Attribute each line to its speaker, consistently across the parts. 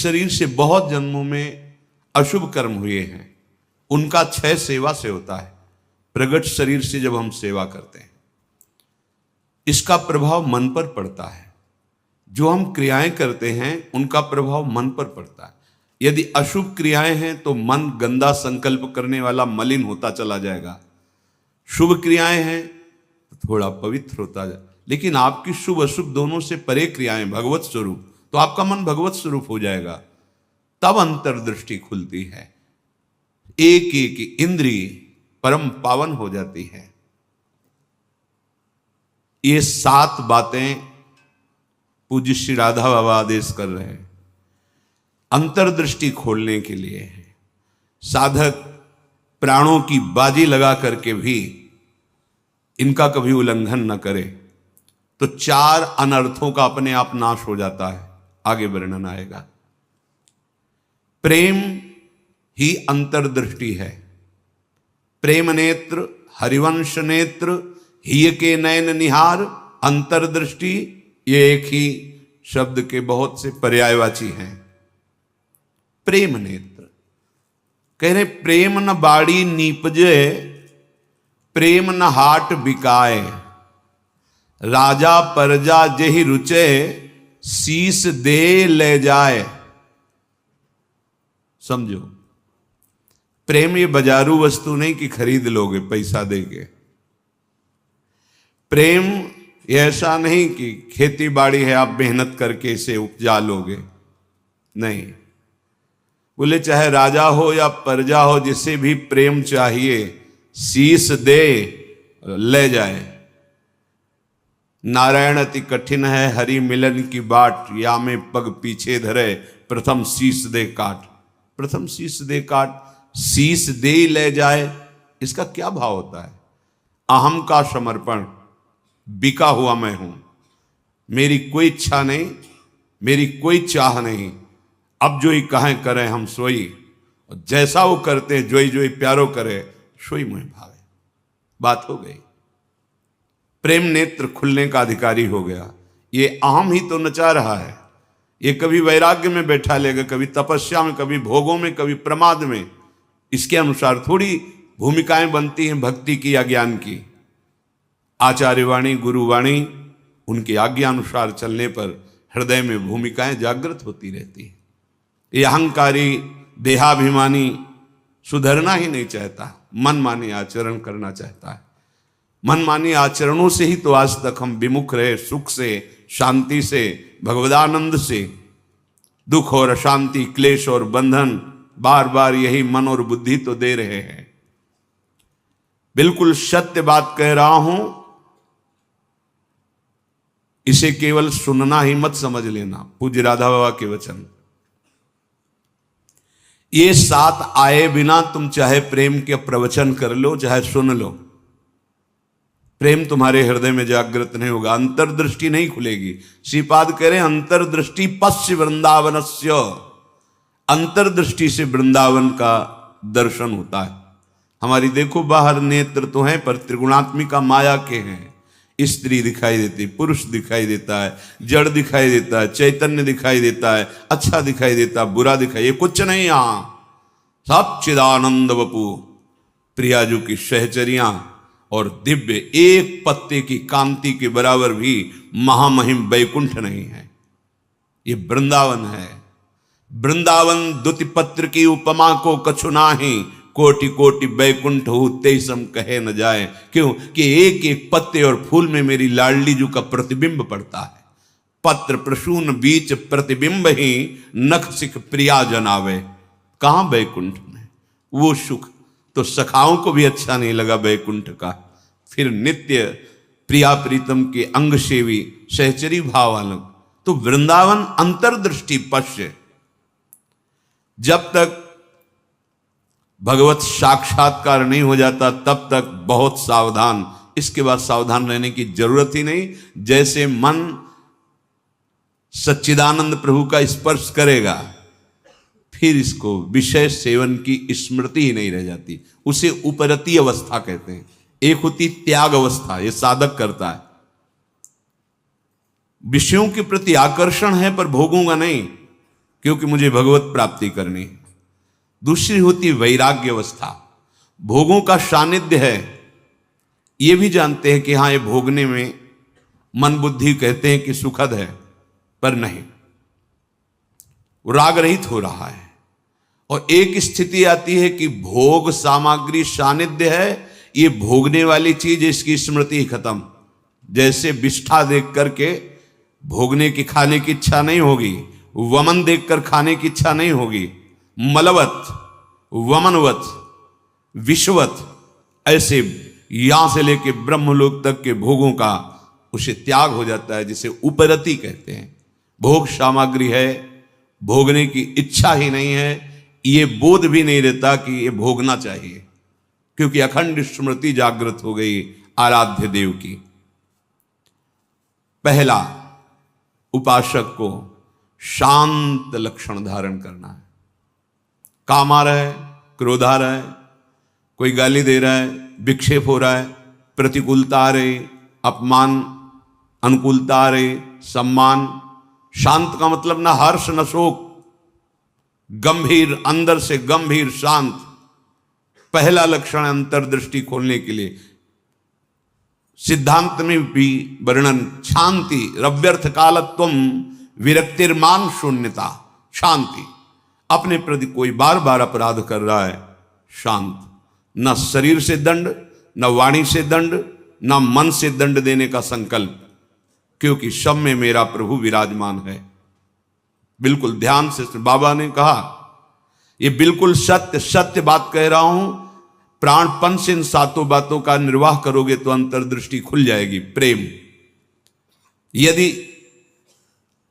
Speaker 1: शरीर से बहुत जन्मों में अशुभ कर्म हुए हैं, उनका क्षय सेवा से होता है। प्रगट शरीर से जब हम सेवा करते हैं, इसका प्रभाव मन पर पड़ता है। जो हम क्रियाएं करते हैं उनका प्रभाव मन पर पड़ता है। यदि अशुभ क्रियाएं हैं तो मन गंदा संकल्प करने वाला मलिन होता चला जाएगा। शुभ क्रियाएं हैं तो थोड़ा पवित्र होता जाए। लेकिन आपकी शुभ अशुभ दोनों से परे क्रियाएं भगवत स्वरूप, तो आपका मन भगवत स्वरूप हो जाएगा। तब अंतर्दृष्टि खुलती है, एक एक इंद्रिय परम पावन हो जाती है। ये 7 बातें पूज्य श्री राधा बाबा आदेश कर रहे हैं, अंतर्दृष्टि खोलने के लिए है। साधक प्राणों की बाजी लगा करके भी इनका कभी उल्लंघन न करे तो 4 अनर्थों का अपने आप नाश हो जाता है। आगे वर्णन आएगा। प्रेम ही अंतर्दृष्टि है। प्रेम नेत्र हरिवंश नेत्र हिय के नयन निहार। अंतर्दृष्टि ये एक ही शब्द के बहुत से पर्यायवाची हैं। प्रेम नेत्र कह रहे प्रेम न बाड़ी नीपजे, प्रेम न हाट बिकाए, राजा परजा जेहि रुचे, शीस दे ले जाए। समझो, प्रेम ये बाजारू वस्तु नहीं कि खरीद लोगे पैसा देके। प्रेम ये ऐसा नहीं कि खेती बाड़ी है आप मेहनत करके इसे उपजा लोगे, नहीं। बोले चाहे राजा हो या प्रजा हो, जिसे भी प्रेम चाहिए शीस दे ले जाए। नारायण अति कठिन है हरि मिलन की बाट, या में पग पीछे धरे प्रथम शीस दे काट। प्रथम शीस दे काट, शीस दे ले जाए, इसका क्या भाव होता है? अहम का समर्पण, बिका हुआ मैं हूं, मेरी कोई इच्छा नहीं, मेरी कोई चाह नहीं, अब जो ही कहें करें हम सोई, और जैसा वो करते जोई जोई प्यारो करे सोई मुझे भावे। बात हो गई। प्रेम नेत्र खुलने का अधिकारी हो गया। ये अहम ही तो नचा रहा है। ये कभी वैराग्य में बैठा लेगा, कभी तपस्या में, कभी भोगों में, कभी प्रमाद में। इसके अनुसार थोड़ी भूमिकाएं बनती हैं भक्ति की या ज्ञान की। आचार्यवाणी गुरुवाणी उनकी आज्ञा अनुसार चलने पर हृदय में भूमिकाएं जागृत होती रहती है। ये अहंकारी देहाभिमानी सुधरना ही नहीं चाहता, मनमानी आचरण करना चाहता है। मनमानी आचरणों से ही तो आज तक हम विमुख रहे, सुख से, शांति से, भगवदानंद से। दुख और अशांति, क्लेश और बंधन बार बार यही मन और बुद्धि तो दे रहे हैं। बिल्कुल सत्य बात कह रहा हूं, इसे केवल सुनना ही मत समझ लेना। पूज्य राधा बाबा के वचन। ये 7 आए बिना तुम चाहे प्रेम के प्रवचन कर लो, चाहे सुन लो, प्रेम तुम्हारे हृदय में जागृत नहीं होगा, अंतर्दृष्टि नहीं खुलेगी। श्रीपाद कह रहे अंतर्दृष्टि पश्य वृंदावनस्य। अंतर्दृष्टि से वृंदावन का दर्शन होता है। हमारी देखो बाहर नेत्र तो हैं पर त्रिगुणात्मिका माया के हैं। स्त्री दिखाई देती, पुरुष दिखाई देता है, जड़ दिखाई देता है, चैतन्य दिखाई देता है, अच्छा दिखाई देता है, बुरा दिखाई, ये कुछ नहीं। यहां सब चिदानंद वपु प्रियाजू की सहचरियां और दिव्य एक पत्ते की कांति के बराबर भी महामहिम वैकुंठ नहीं है। ये वृंदावन है। वृंदावन द्युति पत्र की उपमा को कछु नाही, कोटि कोटि वैकुंठ हो तेसम कहे न जाए। क्यों कि एक एक पत्ते और फूल में मेरी लाडली जू का प्रतिबिंब पड़ता है। पत्र प्रसून बीच प्रतिबिंब ही नख सिख प्रिया जनावे। कहां? वैकुंठ में। वो सुख तो सखाओं को भी अच्छा नहीं लगा वैकुंठ का। फिर नित्य प्रिया प्रीतम के अंग सेवी सहचरी भाव अलग। तो वृंदावन अंतर्दृष्टि पश्य। जब तक भगवत साक्षात्कार नहीं हो जाता तब तक बहुत सावधान। इसके बाद सावधान रहने की जरूरत ही नहीं। जैसे मन सच्चिदानंद प्रभु का स्पर्श करेगा फिर इसको विषय सेवन की स्मृति ही नहीं रह जाती। उसे उपरती अवस्था कहते हैं। एक होती त्याग अवस्था, ये साधक करता है। विषयों के प्रति आकर्षण है पर भोगूंगा नहीं, क्योंकि मुझे भगवत प्राप्ति करनी है। दूसरी होती वैराग्य अवस्था, भोगों का सानिध्य है, ये भी जानते हैं कि हाँ ये भोगने में मन बुद्धि कहते हैं कि सुखद है, पर नहीं, राग रहित हो रहा है। और एक स्थिति आती है कि भोग सामग्री सानिध्य है, ये भोगने वाली चीज इसकी स्मृति ही खत्म। जैसे विष्ठा देख करके भोगने की खाने की इच्छा नहीं होगी, वमन देखकर खाने की इच्छा नहीं होगी, मलवत वमनवत विश्ववत, ऐसे यहां से लेके ब्रह्मलोक तक के भोगों का उसे त्याग हो जाता है, जिसे उपरति कहते हैं। भोग सामग्री है, भोगने की इच्छा ही नहीं है, ये बोध भी नहीं रहता कि ये भोगना चाहिए, क्योंकि अखंड स्मृति जागृत हो गई आराध्य देव की। पहला, उपासक को शांत लक्षण धारण करना है। काम आ रहा है, क्रोध आ रहा है, कोई गाली दे रहा है, विक्षेप हो रहा है, प्रतिकूलता आ रही, अपमान, अनुकूलता आ रही, सम्मान। शांत का मतलब ना हर्ष न शोक, गंभीर, अंदर से गंभीर शांत। पहला लक्षण अंतर्दृष्टि खोलने के लिए सिद्धांत में भी वर्णन, शांति, रव्यर्थ कालत्वम विरक्तिर्मान शून्यता, शांति। अपने प्रति कोई बार बार अपराध कर रहा है, शांत, न शरीर से दंड, न वाणी से दंड, न मन से दंड देने का संकल्प, क्योंकि सब में मेरा प्रभु विराजमान है। बिल्कुल ध्यान से, बाबा ने कहा ये बिल्कुल सत्य सत्य बात कह रहा हूं, प्राणपन से इन सातों बातों का निर्वाह करोगे तो अंतर्दृष्टि खुल जाएगी। प्रेम, यदि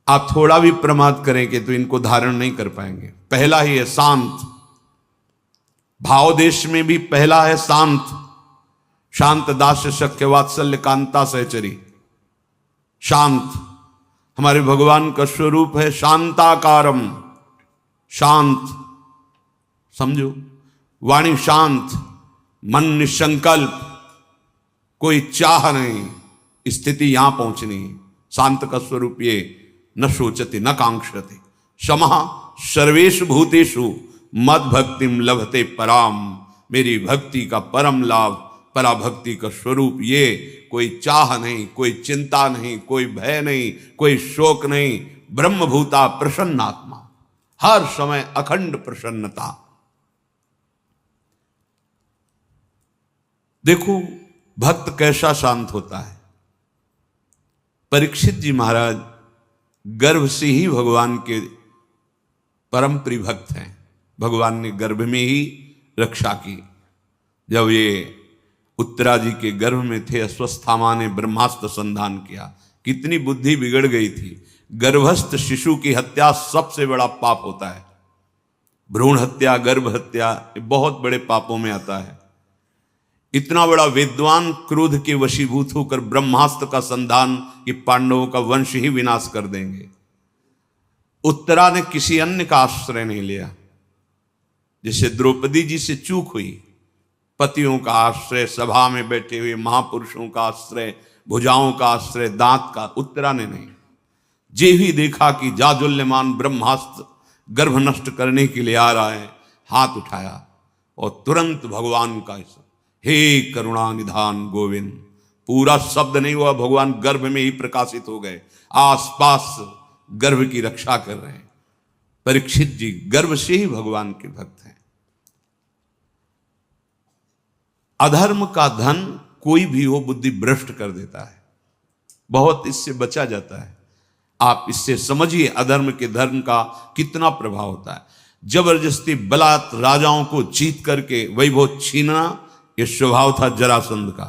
Speaker 1: आप थोड़ा भी प्रमाद करेंगे तो इनको धारण नहीं कर पाएंगे। पहला ही है शांत, भाव देश में भी पहला है शांत। शांत दास्य शक्य वात्सल्य कांता सहचरी, शांत हमारे भगवान का स्वरूप है, शांताकारम, शांत, समझो, वाणी शांत, मन निसंकल्प, कोई चाह नहीं, स्थिति यहां पहुंचनी है। शांत का स्वरूप ये, न शोचते न कांक्षते, समः सर्वेषु भूतेषु मद भक्तिम लभते पराम। मेरी भक्ति का परम लाभ, पराभक्ति का स्वरूप ये, कोई चाह नहीं, कोई चिंता नहीं, कोई भय नहीं, कोई शोक नहीं, ब्रह्मभूता प्रसन्नात्मा, हर समय अखंड प्रसन्नता। देखो भक्त कैसा शांत होता है। परीक्षित जी महाराज गर्भ से ही भगवान के परम प्रिय भक्त हैं। भगवान ने गर्भ में ही रक्षा की। जब ये उत्तरा जी के गर्भ में थे, अश्वस्थामा ने ब्रह्मास्त्र संधान किया। कितनी बुद्धि बिगड़ गई थी। गर्भस्थ शिशु की हत्या सबसे बड़ा पाप होता है। भ्रूण हत्या, गर्भ हत्या, ये बहुत बड़े पापों में आता है। इतना बड़ा विद्वान क्रोध के वशीभूत होकर ब्रह्मास्त्र का संधान कि पांडवों का वंश ही विनाश कर देंगे। उत्तरा ने किसी अन्य का आश्रय नहीं लिया। जिसे द्रौपदी जी से चूक हुई, पतियों का आश्रय, सभा में बैठे हुए महापुरुषों का आश्रय, भुजाओं का आश्रय, दांत का, उत्तरा ने नहीं। जे ही देखा कि जाजुल्यमान ब्रह्मास्त्र गर्भ नष्ट करने के लिए आ रहा है, हाथ उठाया और तुरंत भगवान का, हे करुणा निधान गोविंद, पूरा शब्द नहीं हुआ, भगवान गर्भ में ही प्रकाशित हो गए, आसपास गर्भ की रक्षा कर रहे हैं। परीक्षित जी गर्भ से ही भगवान के भक्त हैं। अधर्म का धन कोई भी हो बुद्धि भ्रष्ट कर देता है, बहुत इससे बचा जाता है। आप इससे समझिए अधर्म के धर्म का कितना प्रभाव होता है। जबरदस्ती बलात् राजाओं को जीत करके वैभव छीनना, यह स्वभाव था जरासंध का।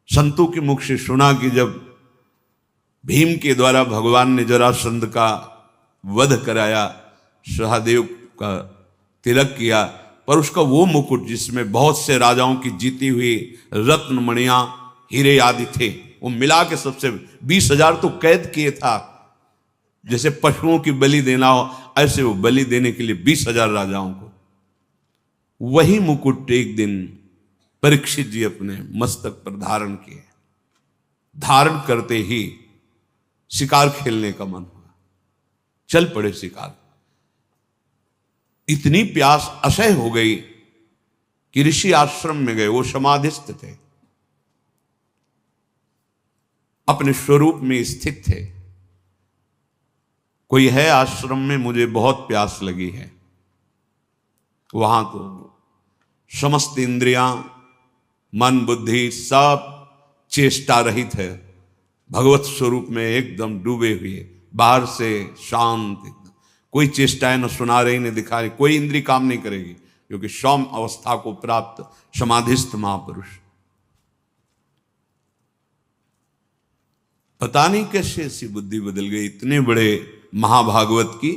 Speaker 1: संतों के मुख से सुना कि जब भीम के द्वारा भगवान ने जरासंध का वध कराया, सहदेव का तिलक किया, पर उसका वो मुकुट जिसमें बहुत से राजाओं की जीती हुई रत्न मणियां, हीरे आदि थे, वो मिला के सबसे 20,000 तो कैद किए था। जैसे पशुओं की बलि देना हो, ऐसे वो बलि देने के लिए 20,000 राजाओं को। वही मुकुट एक दिन परीक्षित जी अपने मस्तक पर धारण किए। धारण करते ही शिकार खेलने का मन हुआ। चल पड़े शिकार। इतनी प्यास असह्य हो गई कि ऋषि आश्रम में गए। वो समाधिस्थ थे, अपने स्वरूप में स्थित थे। कोई है आश्रम में, मुझे बहुत प्यास लगी है। वहां तो समस्त इंद्रियां, मन, बुद्धि सब चेष्टा रहित है, भगवत स्वरूप में एकदम डूबे हुए, बाहर से शांत एकदम। कोई चेष्टाएं न सुना रही न दिखा रही, कोई इंद्री काम नहीं करेगी, क्योंकि सौम्य अवस्था को प्राप्त समाधिस्थ महापुरुष। पता नहीं कैसे ऐसी बुद्धि बदल गई इतने बड़े महाभागवत की,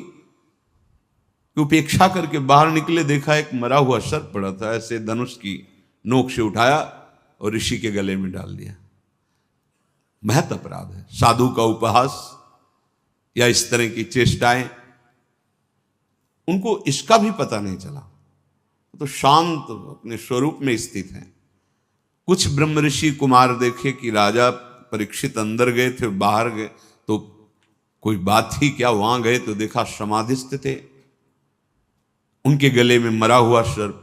Speaker 1: उपेक्षा करके बाहर निकले, देखा एक मरा हुआ सर्प पड़ा था, ऐसे धनुष की नोक से उठाया और ऋषि के गले में डाल दिया। महत अपराध है। साधु का उपहास या इस तरह की चेष्टाएं, उनको इसका भी पता नहीं चला, तो शांत अपने स्वरूप में स्थित हैं। कुछ ब्रह्म ऋषि कुमार देखे कि राजा परीक्षित अंदर गए थे, बाहर गए तो कोई बात ही क्या, वहां गए तो देखा समाधिस्थ थे, उनके गले में मरा हुआ सर्प।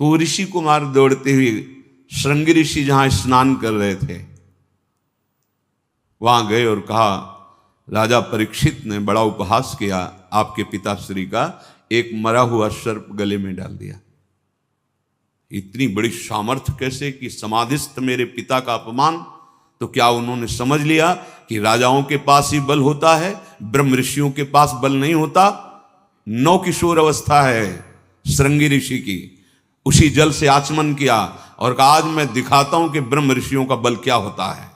Speaker 1: तो ऋषि कुमार दौड़ते हुए श्रृंगी ऋषि जहां स्नान कर रहे थे वहां गए और कहा, राजा परीक्षित ने बड़ा उपहास किया आपके पिताश्री का, एक मरा हुआ सर्प गले में डाल दिया। इतनी बड़ी सामर्थ्य कैसे कि समाधिस्थ मेरे पिता का अपमान। तो क्या उन्होंने समझ लिया कि राजाओं के पास ही बल होता है, ब्रह्म ऋषियों के पास बल नहीं होता? नौ किशोर अवस्था है श्रृंगी ऋषि की, उसी जल से आचमन किया और कहा आज मैं दिखाता हूं कि ब्रह्म ऋषियों का बल क्या होता है।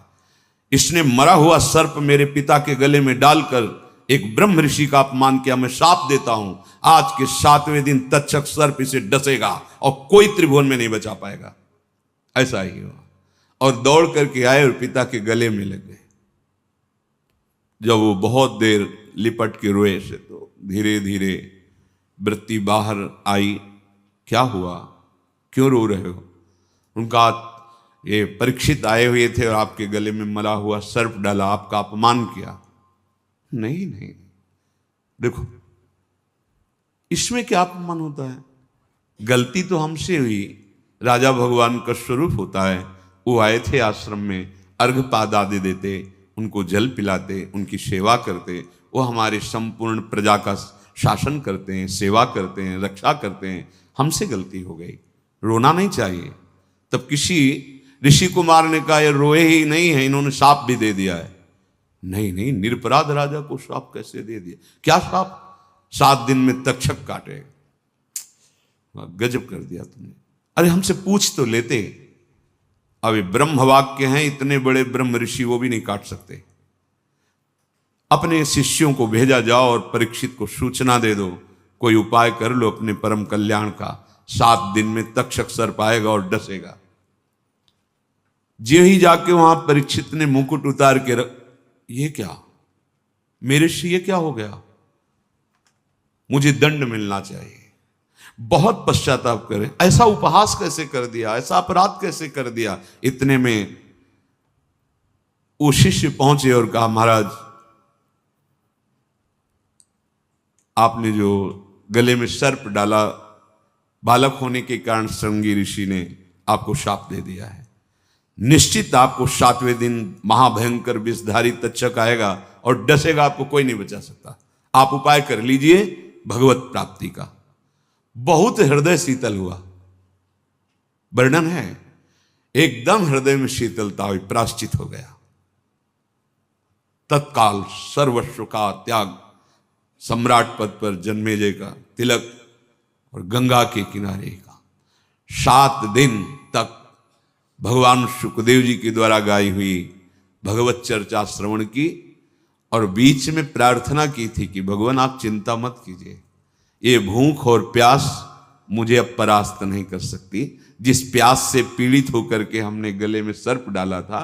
Speaker 1: इसने मरा हुआ सर्प मेरे पिता के गले में डालकर एक ब्रह्म ऋषि का अपमान किया। मैं शाप देता हूं, आज के 7वें दिन तक्षक सर्प इसे डसेगा और कोई त्रिभुवन में नहीं बचा पाएगा। ऐसा ही हुआ और दौड़ करके आए और पिता के गले में लग गए। जब वो बहुत देर लिपट के रोए से तो धीरे धीरे वृत्ति बाहर आई। क्या हुआ, क्यों रो रहे हो? उनका ये परीक्षित आए हुए थे और आपके गले में मरा हुआ सर्प डाला, आपका अपमान किया। नहीं नहीं, देखो इसमें क्या अपमान होता है? गलती तो हमसे हुई, राजा भगवान का स्वरूप होता है। वो आए थे आश्रम में, अर्घपाद आदि देते, उनको जल पिलाते, उनकी सेवा करते। वो हमारे संपूर्ण प्रजा का शासन करते हैं, सेवा करते हैं, रक्षा करते हैं। हमसे गलती हो गई, रोना नहीं चाहिए। तब किसी ऋषि कुमार ने कहा ये रोए ही नहीं है, इन्होंने शाप भी दे दिया है। नहीं नहीं, निरपराध राजा को शाप कैसे दे दिया? क्या शाप? 7 दिन में तक्षक काटे। गजब कर दिया तुमने। अरे हमसे पूछ तो लेते। अब ब्रह्म वाक्य हैं, इतने बड़े ब्रह्म ऋषि, वो भी नहीं काट सकते। अपने शिष्यों को भेजा जाओ और परीक्षित को सूचना दे दो, कोई उपाय कर लो अपने परम कल्याण का। 7 दिन में तक्षक सर्प आएगा और डसेगा। जो ही जाके वहां परीक्षित ने मुकुट उतार के रख, ये क्या मेरे से, ये क्या हो गया? मुझे दंड मिलना चाहिए। बहुत पश्चाताप करें, ऐसा उपहास कैसे कर दिया, ऐसा अपराध कैसे कर दिया। इतने में वो शिष्य पहुंचे और कहा महाराज आपने जो गले में सर्प डाला, बालक होने के कारण श्रृंगी ऋषि ने आपको शाप दे दिया है। निश्चित आपको 7वें दिन महाभयंकर विषधारी तक्षक आएगा और डसेगा, आपको कोई नहीं बचा सकता। आप उपाय कर लीजिए भगवत प्राप्ति का। बहुत हृदय शीतल हुआ। वर्णन है, एकदम हृदय में शीतलता हुई, प्राश्चित हो गया। तत्काल सर्वस्व का त्याग, सम्राट पद पर जन्मेजय का तिलक और गंगा के किनारे का। 7 दिन तक भगवान सुखदेव जी के द्वारा गाई हुई भगवत चर्चा श्रवण की और बीच में प्रार्थना की थी कि भगवान आप चिंता मत कीजिए, ये भूख और प्यास मुझे अब परास्त नहीं कर सकती। जिस प्यास से पीड़ित होकर के हमने गले में सर्प डाला था,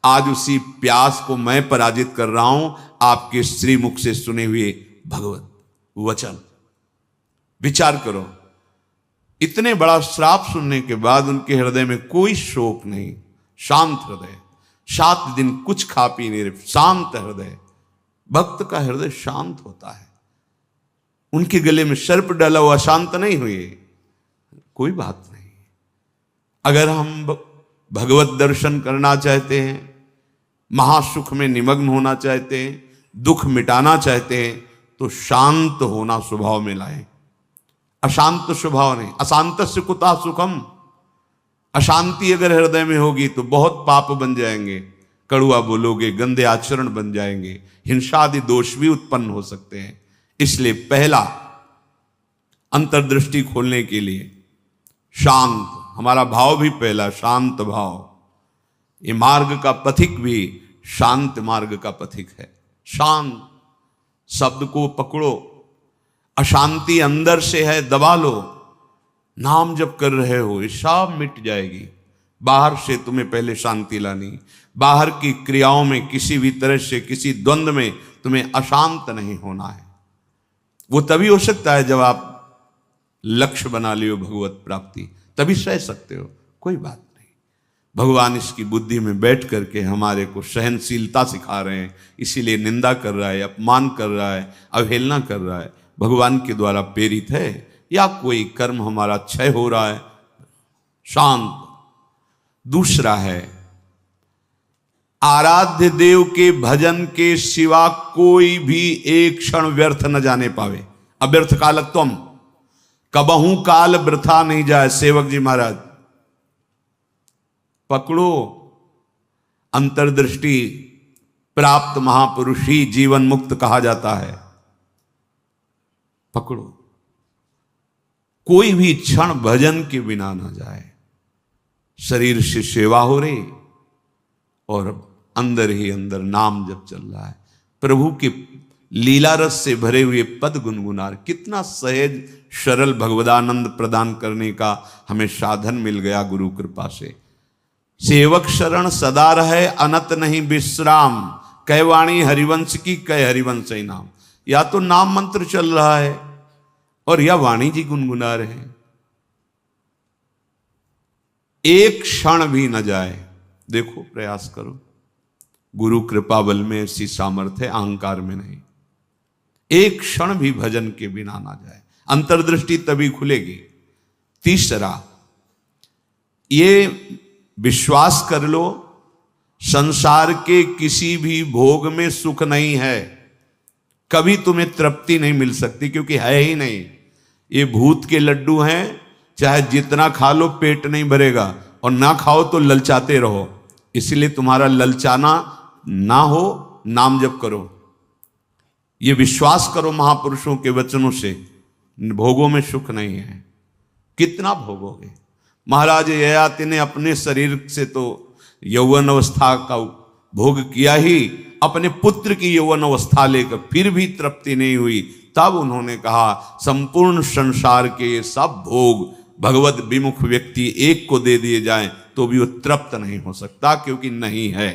Speaker 1: आज उसी प्यास को मैं पराजित कर रहा हूं आपके श्रीमुख से सुने हुए भगवत वचन। विचार करो, इतने बड़ा श्राप सुनने के बाद उनके हृदय में कोई शोक नहीं, शांत हृदय। 7 दिन कुछ खा पी नहीं रहे, शांत हृदय, भक्त का हृदय शांत होता है। उनके गले में सर्प डाला हुआ शांत नहीं हुए, कोई बात नहीं। अगर हम भगवत दर्शन करना चाहते हैं, महासुख में निमग्न होना चाहते हैं, दुख मिटाना चाहते हैं, तो शांत होना स्वभाव में लाएं। अशांत स्वभाव नहीं। अशांतस्य कुतः सुखम। अशांति अगर हृदय में होगी तो बहुत पाप बन जाएंगे, कड़ुआ बोलोगे, गंदे आचरण बन जाएंगे, हिंसा आदि दोष भी उत्पन्न हो सकते हैं। इसलिए पहला अंतर्दृष्टि खोलने के लिए शांत, हमारा भाव भी पहला शांत भाव। ये मार्ग का पथिक भी शांत मार्ग का पथिक है। शांत शब्द को पकड़ो, अशांति अंदर से है दबा लो। नाम जब कर रहे हो ये सब मिट जाएगी। बाहर से तुम्हें पहले शांति लानी, बाहर की क्रियाओं में किसी भी तरह से किसी द्वंद्व में तुम्हें अशांत नहीं होना है। वो तभी हो सकता है जब आप लक्ष्य बना लियो भगवत प्राप्ति, तभी सह सकते हो, कोई बात नहीं। भगवान इसकी बुद्धि में बैठ करके हमारे को सहनशीलता सिखा रहे हैं, इसीलिए निंदा कर रहा है, अपमान कर रहा है, अवहेलना कर रहा है। भगवान के द्वारा प्रेरित है या कोई कर्म हमारा क्षय हो रहा है, शांत। दूसरा है आराध्य देव के भजन के सिवा कोई भी एक क्षण व्यर्थ न जाने पावे। अव्यर्थ कालत्वम, कबहू काल वृथा नहीं जाए। सेवक जी महाराज पकड़ो, अंतर्दृष्टि प्राप्त महापुरुष ही जीवन मुक्त कहा जाता है। पकड़ो, कोई भी क्षण भजन के बिना ना जाए। शरीर से सेवा हो रही और अंदर ही अंदर नाम जब चल रहा है, प्रभु के लीला रस से भरे हुए पद गुनगुना। कितना सहज सरल भगवदानंद प्रदान करने का हमें साधन मिल गया गुरु कृपा से। सेवक शरण सदा रहे, अनत नहीं विश्राम। कह वाणी हरिवंश की, कह हरिवंश ही नाम। या तो नाम मंत्र चल रहा है और या वाणी जी गुनगुना रहे हैं। एक क्षण भी न जाए। देखो, प्रयास करो। गुरु कृपा बल में ऐसी सामर्थ्य है, अहंकार में नहीं। एक क्षण भी भजन के बिना ना जाए, अंतर्दृष्टि तभी खुलेगी। तीसरा, ये विश्वास कर लो, संसार के किसी भी भोग में सुख नहीं है। कभी तुम्हें तृप्ति नहीं मिल सकती, क्योंकि है ही नहीं। ये भूत के लड्डू हैं, चाहे जितना खा लो पेट नहीं भरेगा, और ना खाओ तो ललचाते रहो। इसलिए तुम्हारा ललचाना ना हो, नाम जप करो। ये विश्वास करो महापुरुषों के वचनों से, भोगों में सुख नहीं है। कितना भोगोगे? महाराज ययाति ने अपने शरीर से तो यौवन अवस्था का भोग किया ही, अपने पुत्र की यौवन अवस्था लेकर फिर भी तृप्ति नहीं हुई। तब उन्होंने कहा, संपूर्ण संसार के ये सब भोग भगवत विमुख व्यक्ति एक को दे दिए जाएं तो भी वो तृप्त नहीं हो सकता, क्योंकि नहीं है।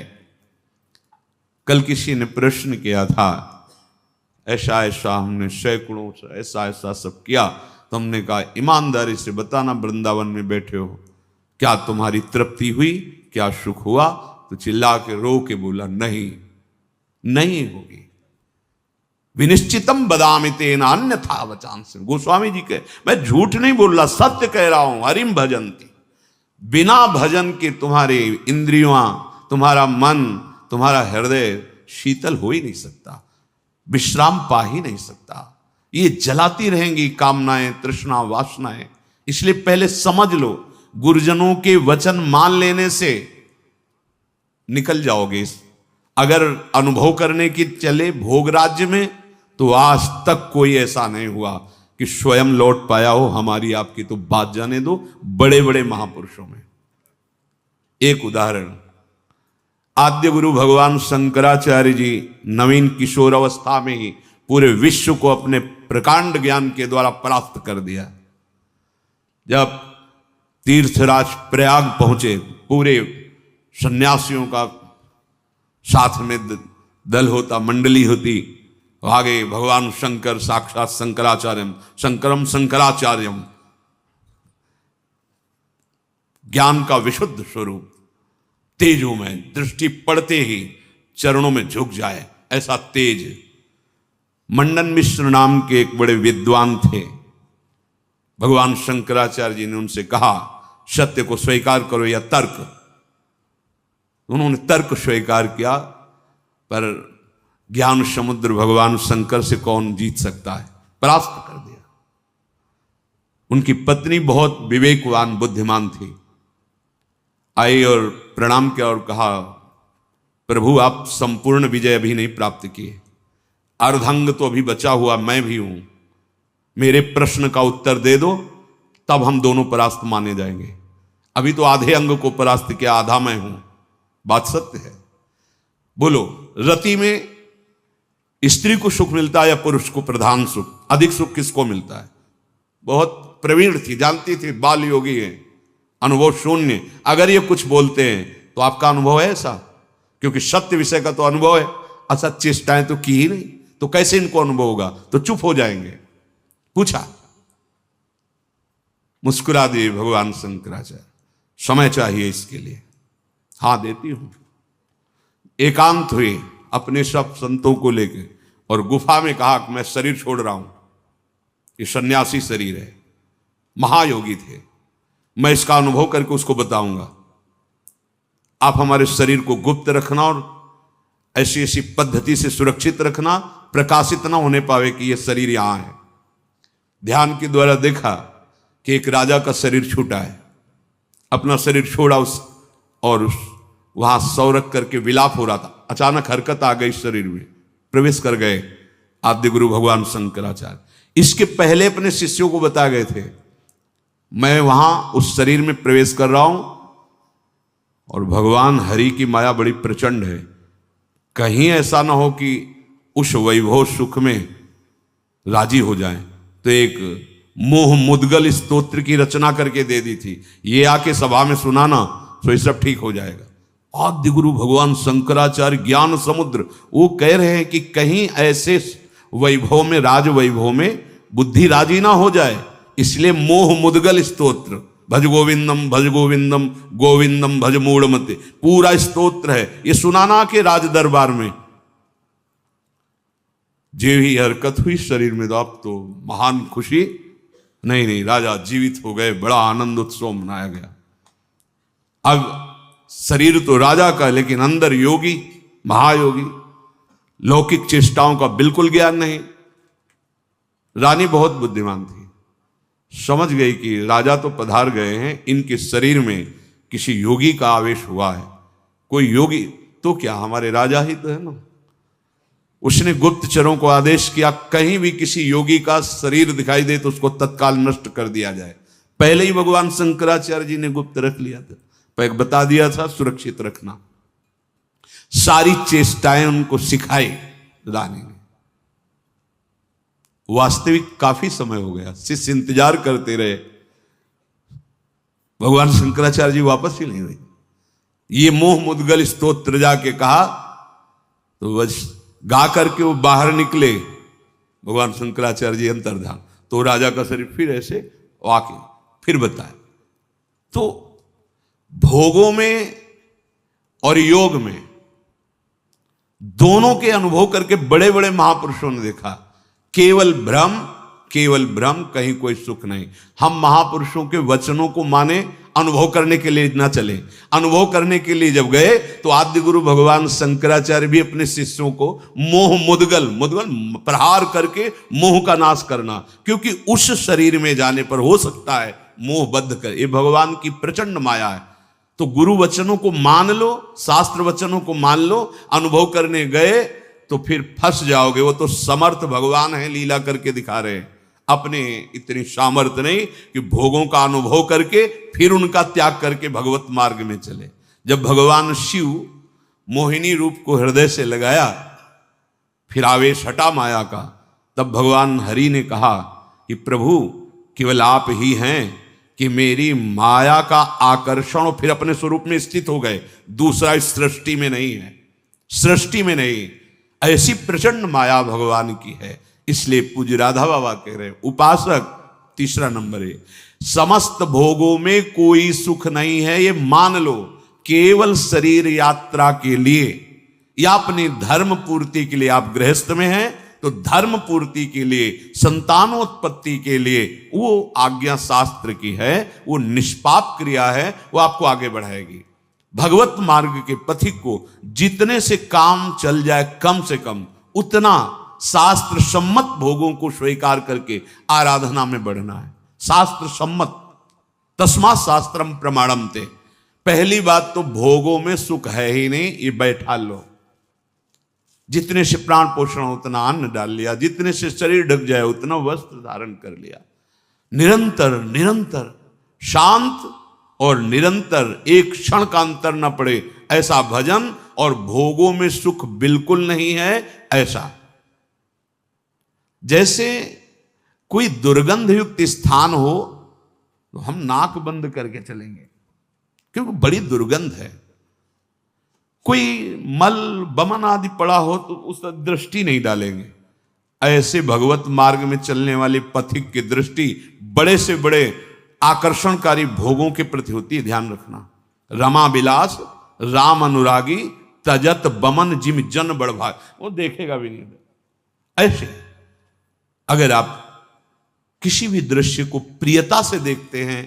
Speaker 1: कल किसी ने प्रश्न किया था, ऐसा ऐसा हमने सैकड़ों ऐसा ऐसा सब किया, तो हमने कहा ईमानदारी से बताना, वृंदावन में बैठे हो, क्या तुम्हारी तृप्ति हुई, क्या सुख हुआ? तो चिल्ला के रो के बोला, नहीं, नहीं होगी। विनिश्चितम बदामि तेना अन्यथा वचांस। गोस्वामी जी के, मैं झूठ नहीं बोल रहा, सत्य कह रहा हूं। हरिम भजन्ति, बिना भजन के तुम्हारे इंद्रियां, तुम्हारा मन, तुम्हारा हृदय शीतल हो ही नहीं सकता, विश्राम पा ही नहीं सकता। ये जलाती रहेंगी कामनाएं, तृष्णा, वासनाएं। इसलिए पहले समझ लो, गुरुजनों के वचन मान लेने से निकल जाओगे। अगर अनुभव करने की चले भोग राज्य में, तो आज तक कोई ऐसा नहीं हुआ कि स्वयं लौट पाया हो। हमारी आपकी तो बात जाने दो, बड़े बड़े महापुरुषों में। एक उदाहरण, आद्य गुरु भगवान शंकराचार्य जी नवीन किशोर अवस्था में ही पूरे विश्व को अपने प्रकांड ज्ञान के द्वारा परास्त कर दिया। जब तीर्थराज प्रयाग पहुंचे, पूरे सन्यासियों का साथ में दल होता, मंडली होती, आगे भगवान शंकर साक्षात शंकराचार्यम, शंकरम शंकराचार्यम, ज्ञान का विशुद्ध स्वरूप, तेजों में दृष्टि पड़ते ही चरणों में झुक जाए, ऐसा तेज मंडन मिश्र नाम के एक बड़े विद्वान थे। भगवान शंकराचार्य जी ने उनसे कहा सत्य को स्वीकार करो या तर्क। उन्होंने तर्क स्वीकार किया, पर ज्ञान समुद्र भगवान शंकर से कौन जीत सकता है, परास्त कर दिया। उनकी पत्नी बहुत विवेकवान बुद्धिमान थी, आई और प्रणाम किया और कहा प्रभु आप संपूर्ण विजय अभी नहीं प्राप्त किए, अर्धांग तो अभी बचा हुआ मैं भी हूं, मेरे प्रश्न का उत्तर दे दो तब हम दोनों परास्त माने जाएंगे। अभी तो आधे अंग को परास्त किया, आधा मैं हूं। बात सत्य है। बोलो रति में स्त्री को सुख मिलता है या पुरुष को प्रधान सुख? अधिक सुख किसको मिलता है? बहुत प्रवीण थी, जानती थी, बाल योगी है, अनुभव शून्य। अगर ये कुछ बोलते हैं तो आपका अनुभव है ऐसा? क्योंकि सत्य विषय का तो अनुभव है, असत चेष्टाएं तो की ही नहीं, तो कैसे इनको अनुभव होगा? तो चुप हो जाएंगे। पूछा, मुस्कुरा दिए भगवान शंकराचार्य, समय चाहिए इसके लिए। हाँ देती हूं। एकांत हुए अपने सब संतों को लेकर और गुफा में कहा कि मैं शरीर छोड़ रहा हूं, ये सन्यासी शरीर है। महायोगी थे, मैं इसका अनुभव करके उसको बताऊंगा। आप हमारे शरीर को गुप्त रखना और ऐसी ऐसी पद्धति से सुरक्षित रखना, प्रकाशित ना होने पावे कि यह शरीर यहां है। ध्यान के द्वारा देखा कि एक राजा का शरीर छूटा है, अपना शरीर छोड़ा और वहां सौ रख करके विलाप हो रहा था। अचानक हरकत आ गई शरीर में, प्रवेश कर गए आद्य गुरु भगवान शंकराचार्य। इसके पहले अपने शिष्यों को बता गए थे मैं वहां उस शरीर में प्रवेश कर रहा हूं और भगवान हरि की माया बड़ी प्रचंड है, कहीं ऐसा ना हो कि उस वैभव सुख में राजी हो जाएं। तो एक मोह मुद्गल स्तोत्र की रचना करके दे दी थी, ये आके सभा में सुनाना तो ये सब ठीक हो जाएगा। आद्य गुरु भगवान शंकराचार्य ज्ञान समुद्र, वो कह रहे हैं कि कहीं ऐसे वैभव में, राज वैभव में बुद्धि राजी ना हो जाए, इसलिए मोह मुद्गल स्तोत्र, भज गोविंदम गोविंदम भज मूढ़मते, पूरा स्तोत्र है। ये सुनाना के राज दरबार में। जे ही हरकत हुई शरीर में, तो महान खुशी। नहीं, राजा जीवित हो गए, बड़ा आनंद उत्सव मनाया गया। अब शरीर तो राजा का, लेकिन अंदर योगी, महायोगी, लौकिक चेष्टाओं का बिल्कुल ज्ञान नहीं। रानी बहुत बुद्धिमान थी, समझ गई कि राजा तो पधार गए हैं, इनके शरीर में किसी योगी का आवेश हुआ है। कोई योगी तो क्या, हमारे राजा ही तो है ना। उसने गुप्तचरों को आदेश किया कहीं भी किसी योगी का शरीर दिखाई दे तो उसको तत्काल नष्ट कर दिया जाए। पहले ही भगवान शंकराचार्य जी ने गुप्त रख लिया था, पर बता दिया था सुरक्षित रखना। सारी चेष्टाएं उनको सिखाई रानी ने। वास्तविक काफी समय हो गया, शिष्य इंतजार करते रहे, भगवान शंकराचार्य जी वापस ही नहीं हुए। ये मोह मुद्गल स्तोत्र जाके कहा तो बस गा करके वो बाहर निकले। भगवान शंकराचार्य जी अंतर्धान, तो राजा का शरीर फिर ऐसे आके फिर बताया। तो भोगों में और योग में दोनों के अनुभव करके बड़े बड़े महापुरुषों ने देखा, केवल भ्रम, कहीं कोई सुख नहीं। हम महापुरुषों के वचनों को माने, अनुभव करने के लिए ना चले। अनुभव करने के लिए जब गए तो आद्य गुरु भगवान शंकराचार्य भी अपने शिष्यों को मोह मुद्गल प्रहार करके मोह का नाश करना, क्योंकि उस शरीर में जाने पर हो सकता है मोह बद्ध कर। ये भगवान की प्रचंड माया है। तो गुरु वचनों को मान लो, शास्त्र वचनों को मान लो, अनुभव करने गए तो फिर फंस जाओगे। वो तो समर्थ भगवान है, लीला करके दिखा रहे हैं। अपने इतनी सामर्थ्य नहीं कि भोगों का अनुभव करके फिर उनका त्याग करके भगवत मार्ग में चले। जब भगवान शिव मोहिनी रूप को हृदय से लगाया, फिर आवेश हटा माया का, तब भगवान हरि ने कहा कि प्रभु केवल आप ही हैं कि मेरी माया का आकर्षण, फिर अपने स्वरूप में स्थित हो गए। दूसरा इस सृष्टि में नहीं है, सृष्टि में नहीं। ऐसी प्रचंड माया भगवान की है। इसलिए पूज्य राधा बाबा कह रहे उपासक, तीसरा नंबर है, समस्त भोगों में कोई सुख नहीं है, ये मान लो। केवल शरीर यात्रा के लिए या अपनी धर्म पूर्ति के लिए आप गृहस्थ में हैं तो धर्म पूर्ति के लिए, संतानोत्पत्ति के लिए वो आज्ञा शास्त्र की है, वो निष्पाप क्रिया है, वो आपको आगे बढ़ाएगी। भगवत मार्ग के पथिक को जितने से काम चल जाए कम से कम, उतना शास्त्र सम्मत भोगों को स्वीकार करके आराधना में बढ़ना है। शास्त्र सम्मत, तस्मात् शास्त्रम प्रमाणम ते। पहली बात तो भोगों में सुख है ही नहीं, ये बैठा लो। जितने से प्राण पोषण उतना अन्न डाल लिया, जितने से शरीर ढक जाए उतना वस्त्र धारण कर लिया। निरंतर निरंतर शांत और निरंतर, एक क्षण का अंतर न पड़े ऐसा भजन, और भोगों में सुख बिल्कुल नहीं है ऐसा। जैसे कोई दुर्गंध युक्त स्थान हो तो हम नाक बंद करके चलेंगे क्योंकि बड़ी दुर्गंध है। कोई मल बमन आदि पड़ा हो तो उस पर दृष्टि नहीं डालेंगे। ऐसे भगवत मार्ग में चलने वाले पथिक की दृष्टि बड़े से बड़े आकर्षणकारी भोगों के प्रति होती है, ध्यान रखना। रमा विलास राम अनुरागी तजत बमन जिम जन बड़भाग, वो देखेगा भी नहीं। ऐसे अगर आप किसी भी दृश्य को प्रियता से देखते हैं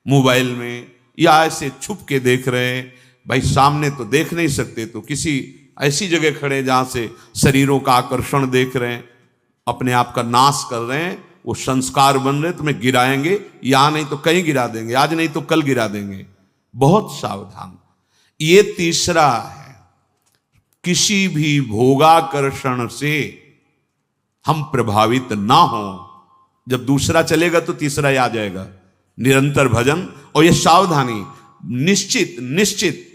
Speaker 1: मोबाइल में, या ऐसे छुप के देख रहे हैं, भाई सामने तो देख नहीं सकते तो किसी ऐसी जगह खड़े जहां से शरीरों का आकर्षण देख रहे हैं, अपने आप का नाश कर रहे हैं, वो संस्कार बन रहे, तुम्हें गिराएंगे, यहां नहीं तो कहीं गिरा देंगे, आज नहीं तो कल गिरा देंगे। बहुत सावधान। ये तीसरा है, किसी भी भोगाकर्षण से हम प्रभावित ना हो। जब दूसरा चलेगा तो तीसरा ही आ जाएगा, निरंतर भजन। और ये सावधानी, निश्चित निश्चित।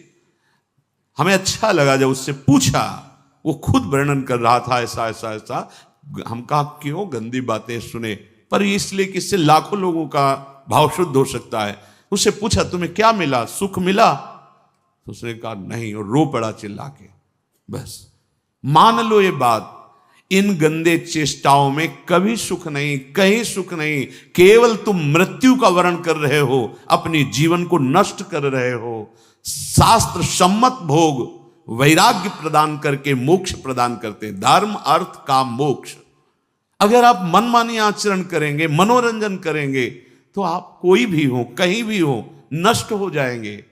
Speaker 1: हमें अच्छा लगा जब उससे पूछा, वो खुद वर्णन कर रहा था ऐसा ऐसा ऐसा। हम कहा क्यों गंदी बातें सुने, पर इसलिए कि इससे लाखों लोगों का भाव शुद्ध हो सकता है। उससे पूछा तुम्हें क्या मिला, सुख मिला? तो उसने कहा नहीं, और रो पड़ा चिल्ला के। बस मान लो ये बात, इन गंदे चेष्टाओं में कभी सुख नहीं, कहीं सुख नहीं। केवल तुम मृत्यु का वर्ण कर रहे हो, अपनी जीवन को नष्ट कर रहे हो। शास्त्र सम्मत भोग वैराग्य प्रदान करके मोक्ष प्रदान करते, धर्म अर्थ काम मोक्ष। अगर आप मनमानी आचरण करेंगे, मनोरंजन करेंगे, तो आप कोई भी हो, कहीं भी हो, नष्ट हो जाएंगे।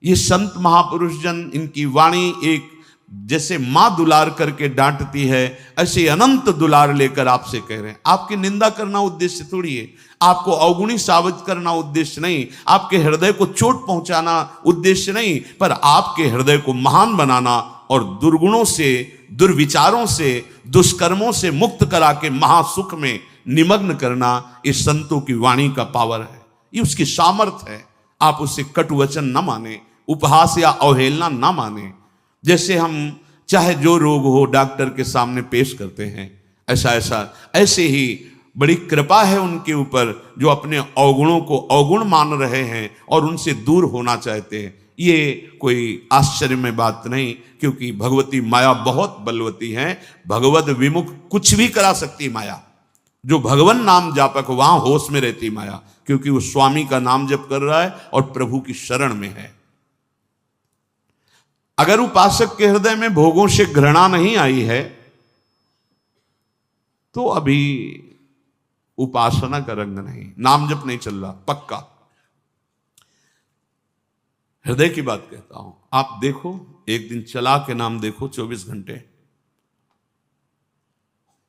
Speaker 1: ये संत महापुरुष जन, इनकी वाणी एक जैसे मां दुलार करके डांटती है, ऐसे अनंत दुलार लेकर आपसे कह रहे हैं। आपकी निंदा करना उद्देश्य थोड़ी है, आपको अवगुणी साबित करना उद्देश्य नहीं, आपके हृदय को चोट पहुंचाना उद्देश्य नहीं, पर आपके हृदय को महान बनाना और दुर्गुणों से, दुर्विचारों से, दुष्कर्मों से मुक्त करा के महासुख में निमग्न करना, इस संतों की वाणी का पावर है, ये उसकी सामर्थ्य है। आप उससे कटु वचन न माने, उपहास या अवहेलना न माने। जैसे हम चाहे जो रोग हो डॉक्टर के सामने पेश करते हैं, ऐसे ही बड़ी कृपा है उनके ऊपर जो अपने अवगुणों को अवगुण मान रहे हैं और उनसे दूर होना चाहते हैं। ये कोई आश्चर्य में बात नहीं, क्योंकि भगवती माया बहुत बलवती है। भगवत विमुख कुछ भी करा सकती माया। जो भगवान नाम जापक वहां होश में रहती माया, क्योंकि वो स्वामी का नाम जप कर रहा है और प्रभु की शरण में है। अगर उपासक के हृदय में भोगों से घृणा नहीं आई है तो अभी उपासना का रंग नहीं, नाम जप नहीं चल रहा पक्का। हृदय की बात कहता हूं। आप देखो, एक दिन चला के नाम देखो, 24 घंटे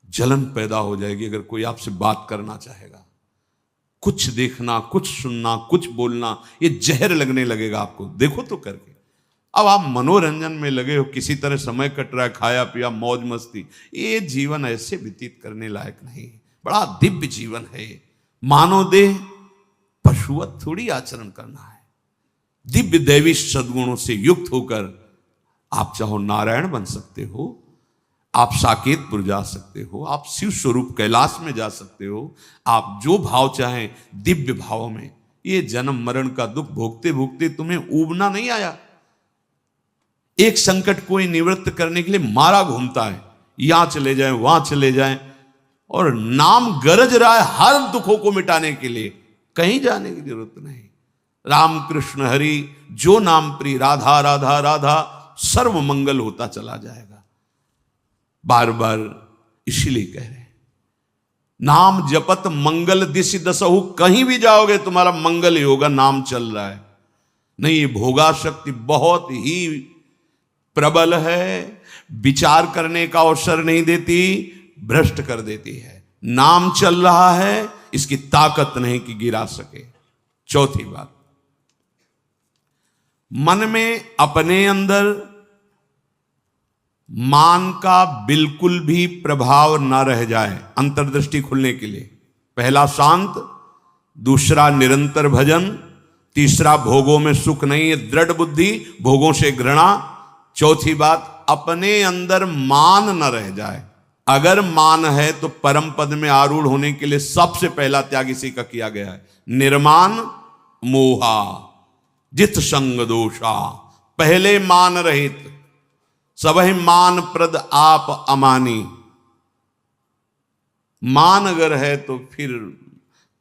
Speaker 1: जलन पैदा हो जाएगी। अगर कोई आपसे बात करना चाहेगा, कुछ देखना, कुछ सुनना, कुछ बोलना, ये जहर लगने लगेगा आपको। देखो तो करके। अब आप मनोरंजन में लगे हो, किसी तरह समय कट रहा है, खाया पिया मौज मस्ती, ये जीवन ऐसे व्यतीत करने लायक नहीं। बड़ा दिव्य जीवन है। मानव देह पशुवत थोड़ी आचरण करना है। दिव्य दैवी सद्गुणों से युक्त होकर आप चाहो नारायण बन सकते हो, आप साकेतपुर जा सकते हो, आप शिव स्वरूप कैलाश में जा सकते हो। आप जो भाव चाहें दिव्य भाव में। ये जन्म मरण का दुख भोगते भोगते तुम्हें ऊबना नहीं आया। एक संकट कोई निवृत्त करने के लिए मारा घूमता है, यहां चले जाएं, वहां चले जाएं, और नाम गरज रहा है हर दुखों को मिटाने के लिए। कहीं जाने की जरूरत नहीं। राम कृष्ण हरि जो नाम प्रिय, राधा राधा राधा, सर्व मंगल होता चला जाएगा। बार बार इसीलिए कह रहे हैं नाम जपत मंगल दिश दसहु, कहीं भी जाओगे तुम्हारा मंगल ही होगा, नाम चल रहा है। नहीं, ये भोगा शक्ति बहुत ही प्रबल है, विचार करने का अवसर नहीं देती, भ्रष्ट कर देती है। नाम चल रहा है, इसकी ताकत नहीं कि गिरा सके। चौथी बात, मन में अपने अंदर मान का बिल्कुल भी प्रभाव न रह जाए अंतर्दृष्टि खुलने के लिए। पहला शांत, दूसरा निरंतर भजन, तीसरा भोगों में सुख नहीं है, दृढ़ बुद्धि, भोगों से घृणा। चौथी बात, अपने अंदर मान न रह जाए। अगर मान है तो परम पद में आरूढ़ होने के लिए सबसे पहला त्याग इसी का किया गया है, निर्मान मोहा जित संग दोषा। पहले मान रहित, सबहि मान प्रद आप अमानी। मान अगर है तो फिर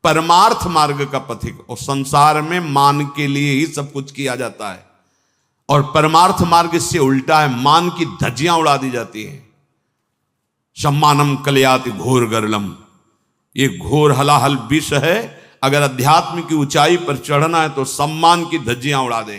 Speaker 1: परमार्थ मार्ग का पथिक, और संसार में मान के लिए ही सब कुछ किया जाता है, और परमार्थ मार्ग इससे उल्टा है, मान की धज्जियां उड़ा दी जाती हैं। सम्मानम कलयाति घोर गरलम, ये घोर हलाहल विष है। अगर अध्यात्म की ऊंचाई पर चढ़ना है तो सम्मान की धज्जियां उड़ा दे।